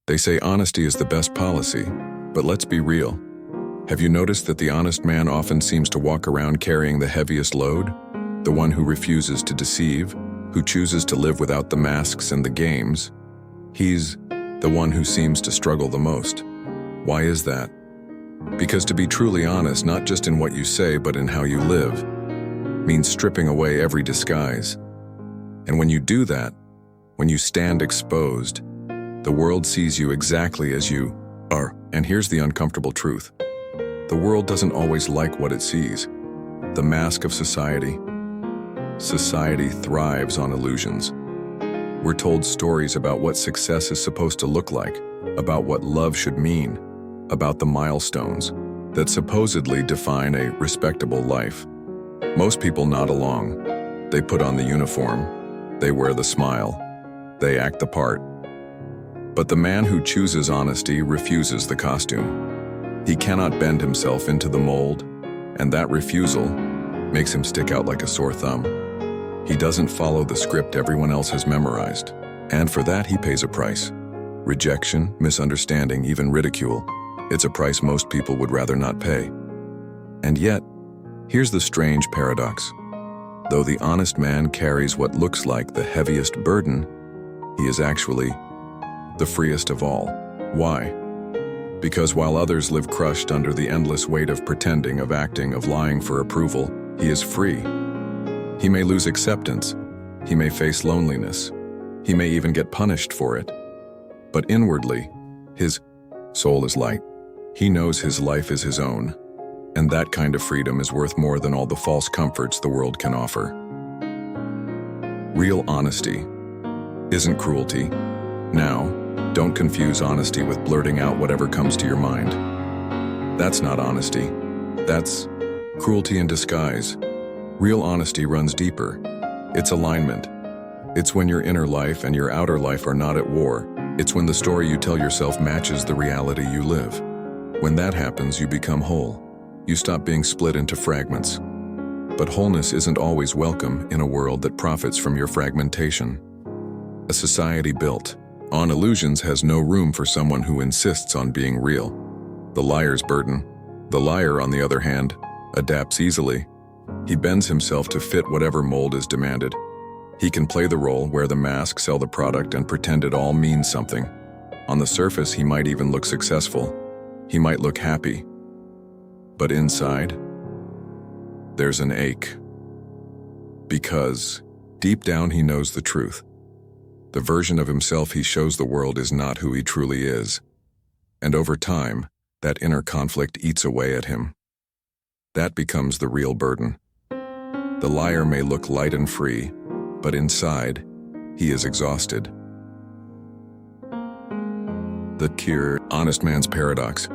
They say honesty is the best policy, but let's be real. Have you noticed that the honest man often seems to walk around carrying the heaviest load? The one who refuses to deceive, who chooses to live without the masks and the games. He's the one who seems to struggle the most. Why is that? Because to be truly honest, not just in what you say, but in how you live, means stripping away every disguise. And when you do that, when you stand exposed, the world sees you exactly as you are. And here's the uncomfortable truth. The world doesn't always like what it sees. The mask of society. Society thrives on illusions. We're told stories about what success is supposed to look like, about what love should mean, about the milestones that supposedly define a respectable life. Most people nod along. They put on the uniform. They wear the smile. They act the part. But the man who chooses honesty refuses the costume. He cannot bend himself into the mold, and that refusal makes him stick out like a sore thumb. He doesn't follow the script everyone else has memorized, and for that he pays a price. Rejection, misunderstanding, even ridicule. It's a price most people would rather not pay. And yet, here's the strange paradox. Though the honest man carries what looks like the heaviest burden, he is actually the freest of all. Why? Because while others live crushed under the endless weight of pretending, of acting, of lying for approval, he is free. He may lose acceptance. He may face loneliness. He may even get punished for it. But inwardly, his soul is light. He knows his life is his own, and that kind of freedom is worth more than all the false comforts the world can offer. Real honesty isn't cruelty. Now, don't confuse honesty with blurting out whatever comes to your mind. That's not honesty. That's cruelty in disguise. Real honesty runs deeper. It's alignment. It's when your inner life and your outer life are not at war. It's when the story you tell yourself matches the reality you live. When that happens, you become whole. You stop being split into fragments. But wholeness isn't always welcome in a world that profits from your fragmentation. A society built on illusions has no room for someone who insists on being real. The liar's burden. The liar, on the other hand, adapts easily. He bends himself to fit whatever mold is demanded. He can play the role, wear the mask, sell the product, and pretend it all means something. On the surface, he might even look successful. He might look happy. But inside, there's an ache. Because deep down he knows the truth. The version of himself he shows the world is not who he truly is. And over time, that inner conflict eats away at him. That becomes the real burden. The liar may look light and free, but inside, he is exhausted. The cure, honest man's paradox.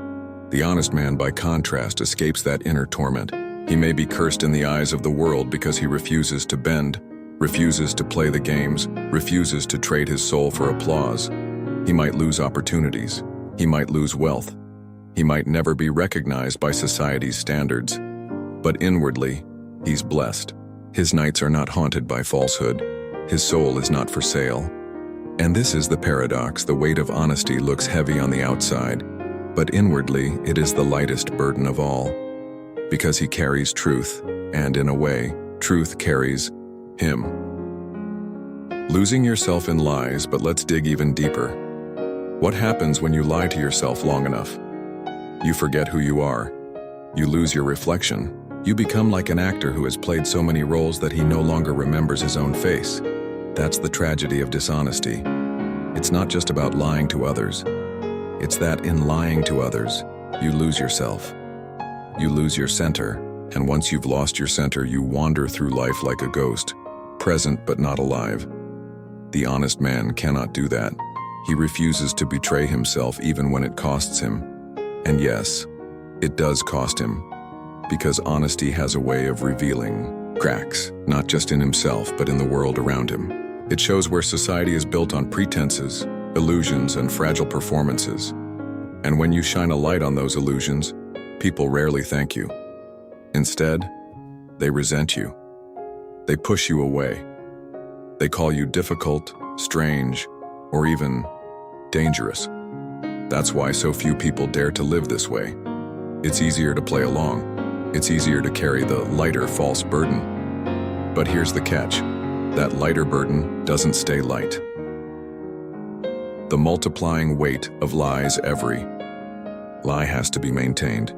The honest man, by contrast, escapes that inner torment. He may be cursed in the eyes of the world because he refuses to bend, refuses to play the games, refuses to trade his soul for applause. He might lose opportunities. He might lose wealth. He might never be recognized by society's standards. But inwardly, he's blessed. His nights are not haunted by falsehood. His soul is not for sale. And this is the paradox. The weight of honesty looks heavy on the outside, but inwardly it is the lightest burden of all. Because he carries truth, and in a way, truth carries him. Losing yourself in lies, but let's dig even deeper. What happens when you lie to yourself long enough? You forget who you are. You lose your reflection. You become like an actor who has played so many roles that he no longer remembers his own face. That's the tragedy of dishonesty. It's not just about lying to others. It's that in lying to others, you lose yourself. You lose your center, and once you've lost your center, you wander through life like a ghost, present but not alive. The honest man cannot do that. He refuses to betray himself even when it costs him. And yes, it does cost him. Because honesty has a way of revealing cracks, not just in himself, but in the world around him. It shows where society is built on pretenses, illusions, and fragile performances. And when you shine a light on those illusions, people rarely thank you. Instead, they resent you. They push you away. They call you difficult, strange, or even dangerous. That's why so few people dare to live this way. It's easier to play along. It's easier to carry the lighter false burden. But here's the catch. That lighter burden doesn't stay light. The multiplying weight of lies, every lie has to be maintained.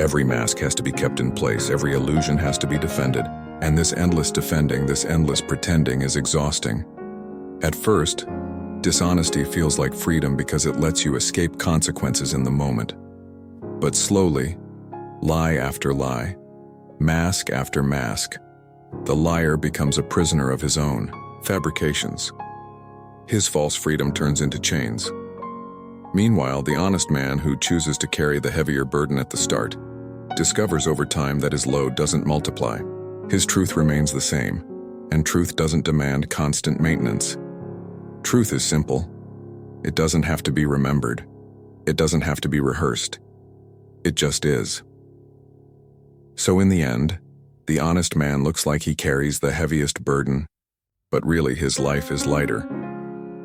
Every mask has to be kept in place. Every illusion has to be defended. And this endless defending, this endless pretending is exhausting. At first, dishonesty feels like freedom because it lets you escape consequences in the moment. But slowly, lie after lie, mask after mask, the liar becomes a prisoner of his own fabrications. His false freedom turns into chains. Meanwhile, the honest man who chooses to carry the heavier burden at the start discovers over time that his load doesn't multiply. His truth remains the same, and truth doesn't demand constant maintenance. Truth is simple. It doesn't have to be remembered. It doesn't have to be rehearsed. It just is. So in the end, the honest man looks like he carries the heaviest burden, but really his life is lighter.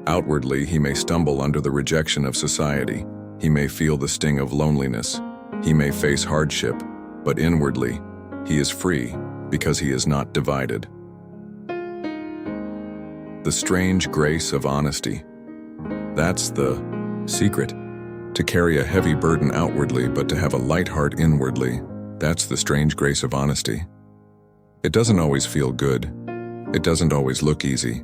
Outwardly, he may stumble under the rejection of society. He may feel the sting of loneliness. He may face hardship, but inwardly, he is free because he is not divided. The strange grace of honesty. That's the secret. To carry a heavy burden outwardly, but to have a light heart inwardly, that's the strange grace of honesty. It doesn't always feel good. It doesn't always look easy.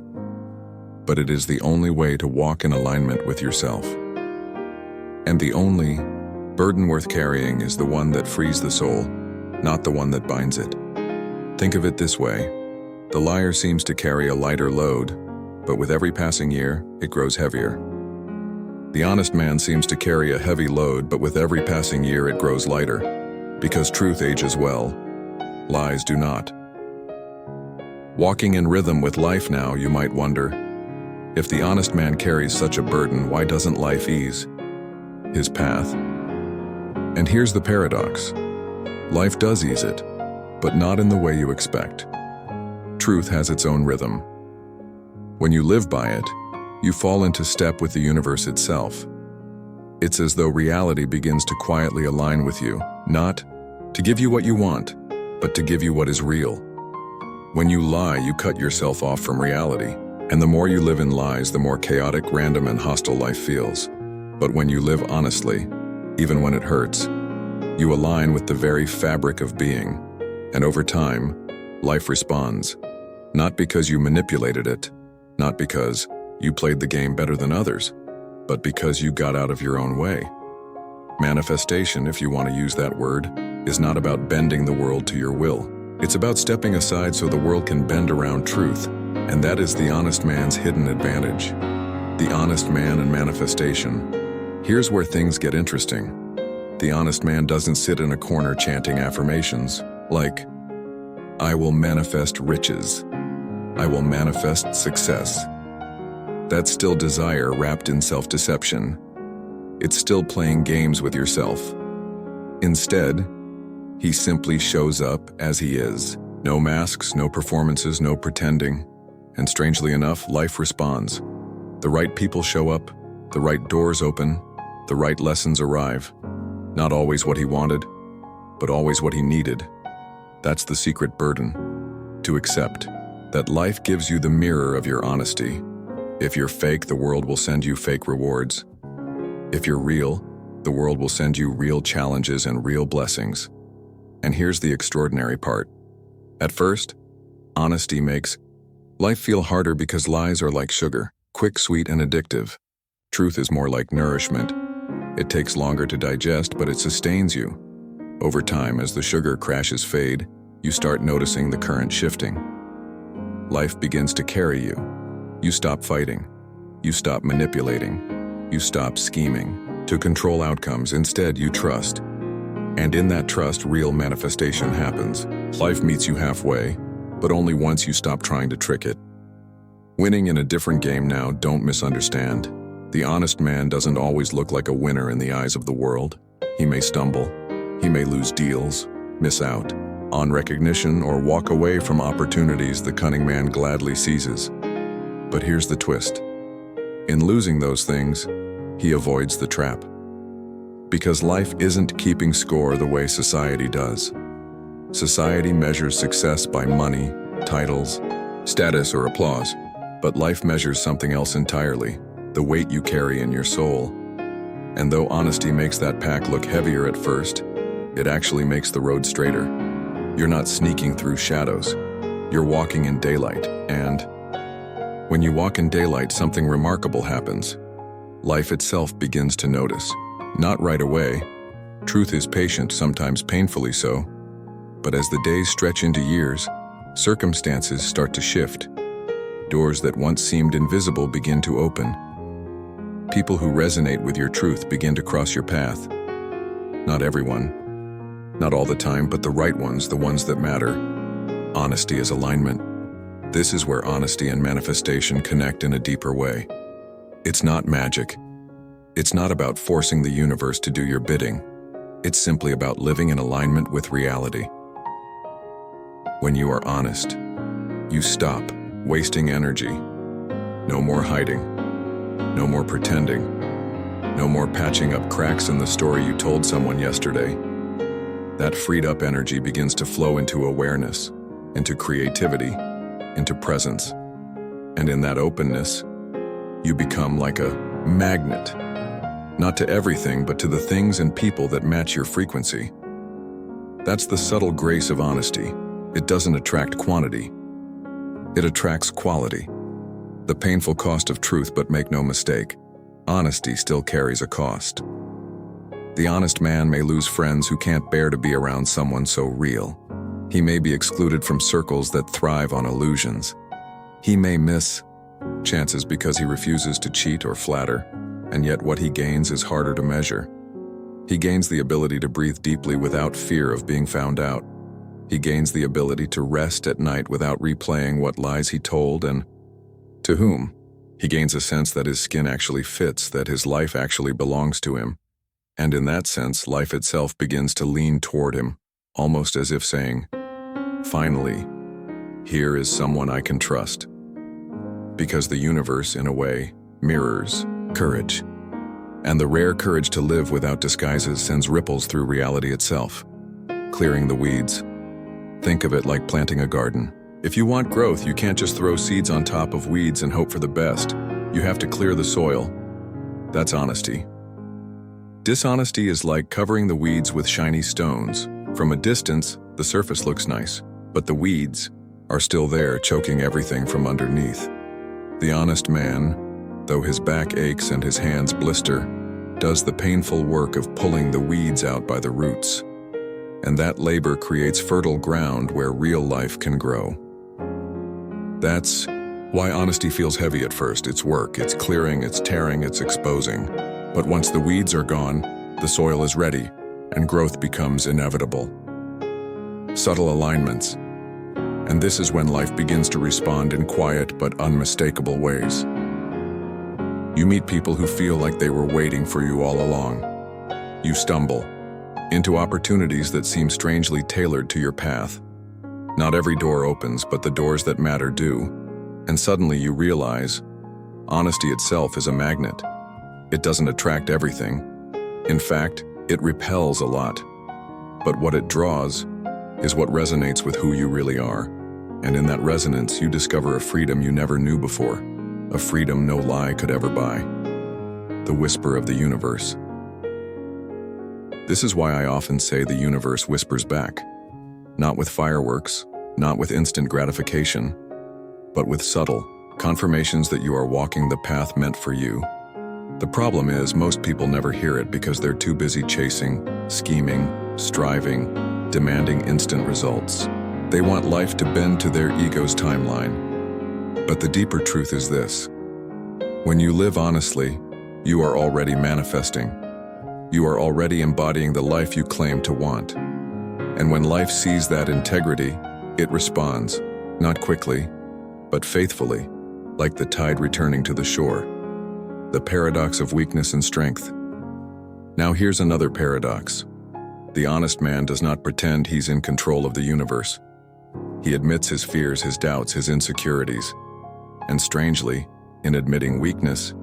But it is the only way to walk in alignment with yourself. And the only burden worth carrying is the one that frees the soul, not the one that binds it. Think of it this way. The liar seems to carry a lighter load, but with every passing year, it grows heavier. The honest man seems to carry a heavy load, but with every passing year, it grows lighter. Because truth ages well, lies do not. Walking in rhythm with life now, you might wonder, if the honest man carries such a burden, why doesn't life ease his path? And here's the paradox. Life does ease it, but not in the way you expect. Truth has its own rhythm. When you live by it, you fall into step with the universe itself. It's as though reality begins to quietly align with you, not to give you what you want, but to give you what is real. When you lie, you cut yourself off from reality, and the more you live in lies, the more chaotic, random, and hostile life feels. But when you live honestly, even when it hurts, you align with the very fabric of being, and over time, life responds, not because you manipulated it, not because you played the game better than others, but because you got out of your own way. Manifestation, if you want to use that word, is not about bending the world to your will. It's about stepping aside so the world can bend around truth, and that is the honest man's hidden advantage. The honest man and manifestation. Here's where things get interesting. The honest man doesn't sit in a corner chanting affirmations like, I will manifest riches. I will manifest success. That's still desire wrapped in self-deception. It's still playing games with yourself. Instead, he simply shows up as he is. No masks, no performances, no pretending. And strangely enough, life responds. The right people show up, the right doors open, the right lessons arrive. Not always what he wanted, but always what he needed. That's the secret burden. To accept that life gives you the mirror of your honesty. If you're fake, the world will send you fake rewards. If you're real, the world will send you real challenges and real blessings. And here's the extraordinary part. At first, honesty makes life feel harder because lies are like sugar, quick, sweet, and addictive. Truth is more like nourishment. It takes longer to digest, but it sustains you. Over time, as the sugar crashes fade, you start noticing the current shifting. Life begins to carry you. You stop fighting. You stop manipulating. You stop scheming to control outcomes. Instead, you trust. And in that trust, real manifestation happens. Life meets you halfway, but only once you stop trying to trick it. Winning in a different game now, don't misunderstand. The honest man doesn't always look like a winner in the eyes of the world. He may stumble. He may lose deals, miss out on recognition, or walk away from opportunities the cunning man gladly seizes. But here's the twist. In losing those things, he avoids the trap. Because life isn't keeping score the way society does. Society measures success by money, titles, status, or applause. But life measures something else entirely, the weight you carry in your soul. And though honesty makes that pack look heavier at first, it actually makes the road straighter. You're not sneaking through shadows. You're walking in daylight, and when you walk in daylight, something remarkable happens. Life itself begins to notice. Not right away. Truth is patient, sometimes painfully so. But as the days stretch into years, circumstances start to shift. Doors that once seemed invisible begin to open. People who resonate with your truth begin to cross your path. Not everyone, not all the time, but the right ones, the ones that matter. Honesty is alignment. This is where honesty and manifestation connect in a deeper way. It's not magic. It's not about forcing the universe to do your bidding. It's simply about living in alignment with reality. When you are honest, you stop wasting energy. No more hiding. No more pretending. No more patching up cracks in the story you told someone yesterday. That freed up energy begins to flow into awareness, into creativity, into presence. And in that openness, you become like a magnet. Not to everything, but to the things and people that match your frequency. That's the subtle grace of honesty. It doesn't attract quantity. It attracts quality. The painful cost of truth, but make no mistake, honesty still carries a cost. The honest man may lose friends who can't bear to be around someone so real. He may be excluded from circles that thrive on illusions. He may miss chances because he refuses to cheat or flatter, and yet what he gains is harder to measure. He gains the ability to breathe deeply without fear of being found out. He gains the ability to rest at night without replaying what lies he told and to whom. He gains a sense that his skin actually fits, that his life actually belongs to him. And in that sense, life itself begins to lean toward him, almost as if saying, "Finally, here is someone I can trust." Because the universe, in a way, mirrors courage. And the rare courage to live without disguises sends ripples through reality itself, clearing the weeds. Think of it like planting a garden. If you want growth, you can't just throw seeds on top of weeds and hope for the best. You have to clear the soil. That's honesty. Dishonesty is like covering the weeds with shiny stones. From a distance, the surface looks nice, but the weeds are still there, choking everything from underneath. The honest man, though his back aches and his hands blister, does the painful work of pulling the weeds out by the roots. And that labor creates fertile ground where real life can grow. That's why honesty feels heavy at first. It's work, it's clearing, it's tearing, it's exposing. But once the weeds are gone, the soil is ready, and growth becomes inevitable. Subtle alignments. And this is when life begins to respond in quiet but unmistakable ways. You meet people who feel like they were waiting for you all along. You stumble into opportunities that seem strangely tailored to your path. Not every door opens, but the doors that matter do. And suddenly you realize, honesty itself is a magnet. It doesn't attract everything. In fact, it repels a lot. But what it draws is what resonates with who you really are. And in that resonance, you discover a freedom you never knew before. A freedom no lie could ever buy. The whisper of the universe. This is why I often say the universe whispers back. Not with fireworks, not with instant gratification, but with subtle confirmations that you are walking the path meant for you. The problem is, most people never hear it because they're too busy chasing, scheming, striving, demanding instant results. They want life to bend to their ego's timeline. But the deeper truth is this. When you live honestly, you are already manifesting. You are already embodying the life you claim to want. And when life sees that integrity, it responds, not quickly, but faithfully, like the tide returning to the shore. The paradox of weakness and strength. Now here's another paradox. The honest man does not pretend he's in control of the universe. He admits his fears, his doubts, his insecurities. And strangely, in admitting weakness,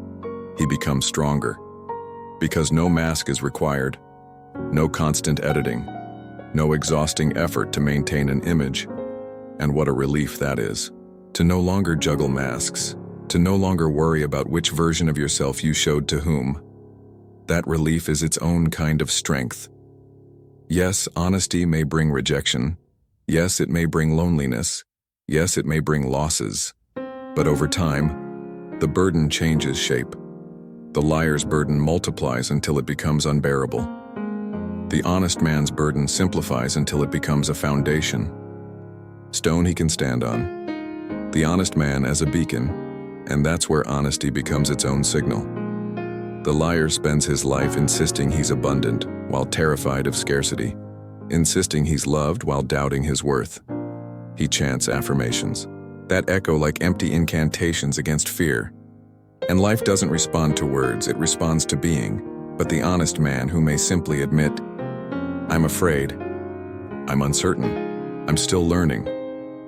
he becomes stronger. Because no mask is required, no constant editing, no exhausting effort to maintain an image. And what a relief that is. To no longer juggle masks, to no longer worry about which version of yourself you showed to whom. That relief is its own kind of strength. Yes, honesty may bring rejection. Yes, it may bring loneliness. Yes, it may bring losses. But over time, the burden changes shape. The liar's burden multiplies until it becomes unbearable. The honest man's burden simplifies until it becomes a foundation. Stone he can stand on. The honest man as a beacon, and that's where honesty becomes its own signal. The liar spends his life insisting he's abundant while terrified of scarcity, insisting he's loved while doubting his worth. He chants affirmations that echo like empty incantations against fear. And life doesn't respond to words, it responds to being. But the honest man who may simply admit, "I'm afraid, I'm uncertain, I'm still learning,"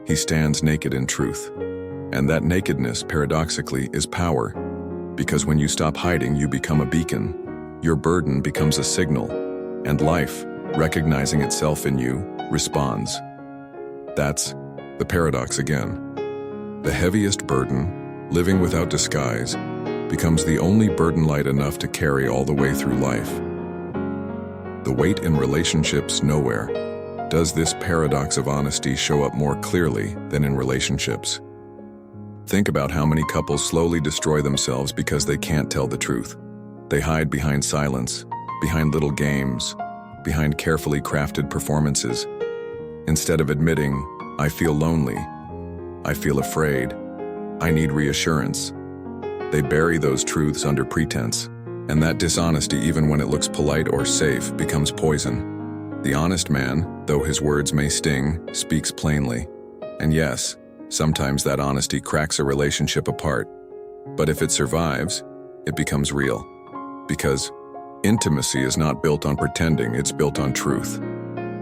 he stands naked in truth. And that nakedness, paradoxically, is power. Because when you stop hiding, you become a beacon. Your burden becomes a signal, and life, recognizing itself in you, responds. That's the paradox again. The heaviest burden, living without disguise, becomes the only burden light enough to carry all the way through life. The weight in relationships nowhere does this paradox of honesty show up more clearly than in relationships. Think about how many couples slowly destroy themselves because they can't tell the truth. They hide behind silence, behind little games, behind carefully crafted performances. Instead of admitting, "I feel lonely, I feel afraid, I need reassurance," they bury those truths under pretense. And that dishonesty, even when it looks polite or safe, becomes poison. The honest man, though his words may sting, speaks plainly. And yes, sometimes that honesty cracks a relationship apart. But if it survives, it becomes real. Because intimacy is not built on pretending, it's built on truth.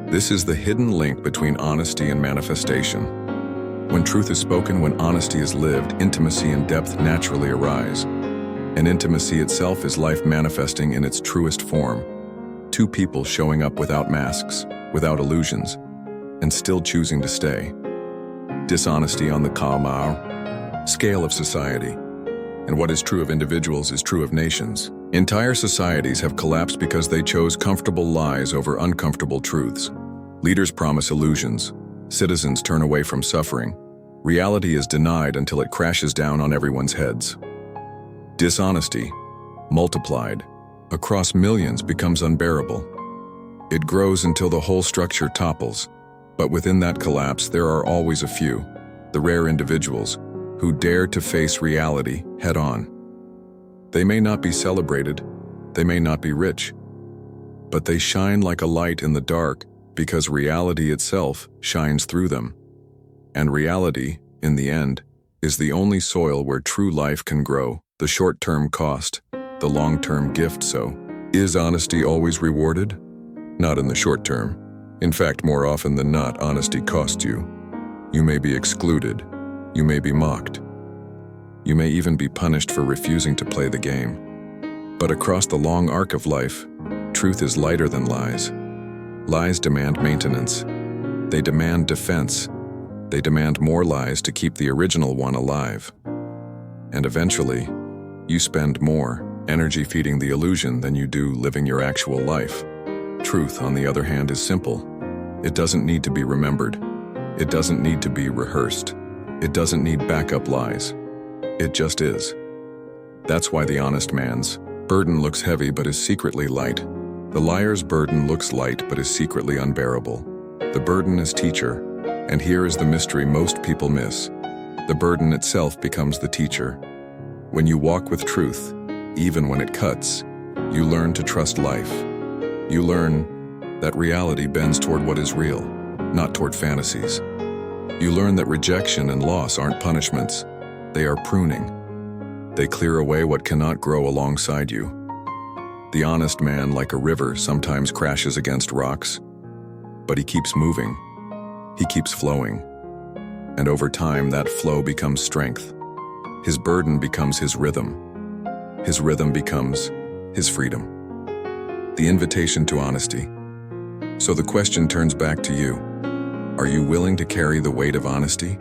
This is the hidden link between honesty and manifestation. When truth is spoken, when honesty is lived, intimacy and depth naturally arise. And intimacy itself is life manifesting in its truest form. Two people showing up without masks, without illusions, and still choosing to stay. Dishonesty on the Kalmar scale of society. And what is true of individuals is true of nations. Entire societies have collapsed because they chose comfortable lies over uncomfortable truths. Leaders promise illusions. Citizens turn away from suffering. Reality is denied until it crashes down on everyone's heads. Dishonesty, multiplied across millions, becomes unbearable. It grows until the whole structure topples. But within that collapse, there are always a few, the rare individuals, who dare to face reality head-on. They may not be celebrated, they may not be rich, but they shine like a light in the dark because reality itself shines through them. And reality, in the end, is the only soil where true life can grow. The short-term cost, the long-term gift. So, is honesty always rewarded? Not in the short term. In fact, more often than not, honesty costs you. You may be excluded. You may be mocked. You may even be punished for refusing to play the game. But across the long arc of life, truth is lighter than lies. Lies demand maintenance. They demand defense. They demand more lies to keep the original one alive. And eventually, you spend more energy feeding the illusion than you do living your actual life. Truth, on the other hand, is simple. It doesn't need to be remembered. It doesn't need to be rehearsed. It doesn't need backup lies. It just is. That's why the honest man's burden looks heavy but is secretly light. The liar's burden looks light but is secretly unbearable. The burden is teacher, and here is the mystery most people miss. The burden itself becomes the teacher. When you walk with truth, even when it cuts, you learn to trust life. You learn that reality bends toward what is real, not toward fantasies. You learn that rejection and loss aren't punishments. They are pruning. They clear away what cannot grow alongside you. The honest man, like a river, sometimes crashes against rocks, but he keeps moving. He keeps flowing. And over time, that flow becomes strength. His burden becomes his rhythm. His rhythm becomes his freedom. the invitation to honesty. So the question turns back to you. Are you willing to carry the weight of honesty?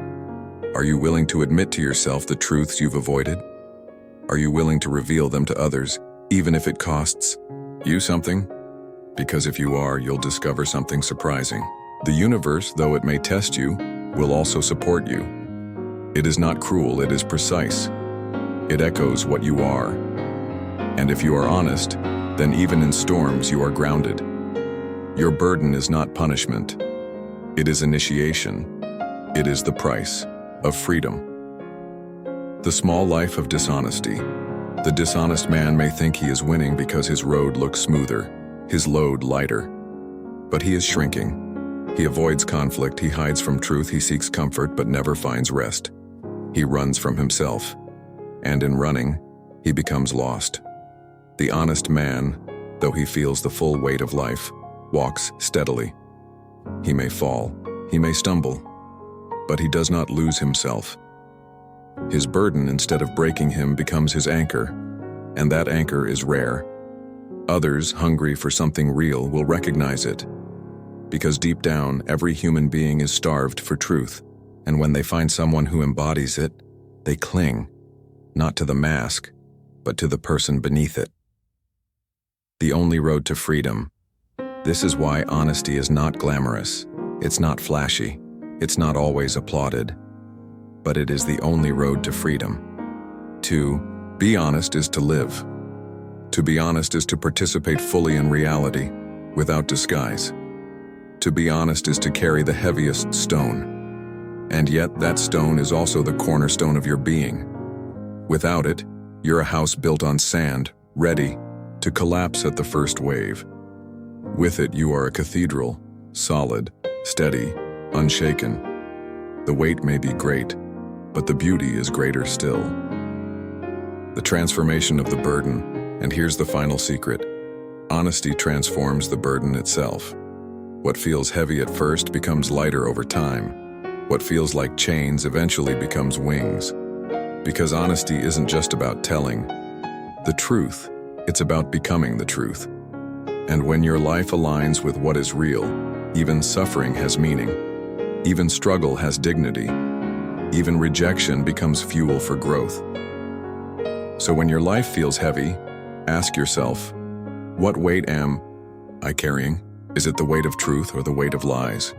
Are you willing to admit to yourself the truths you've avoided? Are you willing to reveal them to others, even if it costs you something? Because if you are, you'll discover something surprising. The universe, though it may test you, will also support you. It is not cruel, it is precise. It echoes what you are. And if you are honest, then even in storms you are grounded. Your burden is not punishment. It is initiation. It is the price of freedom. The small life of dishonesty. The dishonest man may think he is winning because his road looks smoother, his load lighter. But he is shrinking. He avoids conflict, he hides from truth, he seeks comfort but never finds rest. He runs from himself. And in running, he becomes lost. The honest man, though he feels the full weight of life, walks steadily. He may fall, he may stumble, but he does not lose himself. His burden, instead of breaking him, becomes his anchor, and that anchor is rare. Others, hungry for something real, will recognize it, because deep down, every human being is starved for truth, and when they find someone who embodies it, they cling, not to the mask, but to the person beneath it. The only road to freedom. This is why honesty is not glamorous, it's not flashy, it's not always applauded, but it is the only road to freedom. To be honest is to live. To be honest is to participate fully in reality, without disguise. To be honest is to carry the heaviest stone. And yet that stone is also the cornerstone of your being. Without it, you're a house built on sand, ready to collapse at the first wave. With it, you are a cathedral, solid, steady, unshaken. The weight may be great, but the beauty is greater still. The transformation of the burden, and here's the final secret. Honesty transforms the burden itself. What feels heavy at first becomes lighter over time. What feels like chains eventually becomes wings. Because honesty isn't just about telling the truth, it's about becoming the truth. And when your life aligns with what is real, even suffering has meaning. Even struggle has dignity. Even rejection becomes fuel for growth. So when your life feels heavy, ask yourself, what weight am I carrying? Is it the weight of truth or the weight of lies?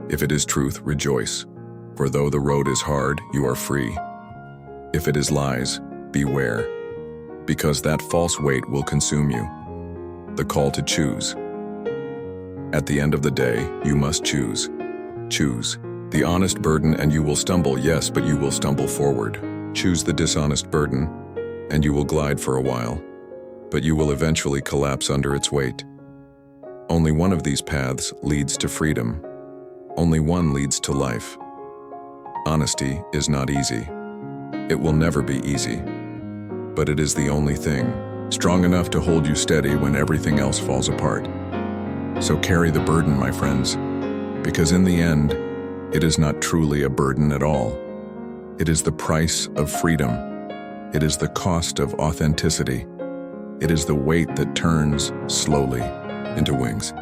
If it is truth, rejoice, for though the road is hard, you are free. If it is lies, beware, because that false weight will consume you. The call to choose. At the end of the day, you must choose. Choose the honest burden and you will stumble, yes, but you will stumble forward. Choose the dishonest burden and you will glide for a while, but you will eventually collapse under its weight. Only one of these paths leads to freedom. Only one leads to life. Honesty is not easy. It will never be easy, but it is the only thing strong enough to hold you steady when everything else falls apart. So carry the burden, my friends, because in the end, it is not truly a burden at all. It is the price of freedom. It is the cost of authenticity. It is the weight that turns slowly into wings.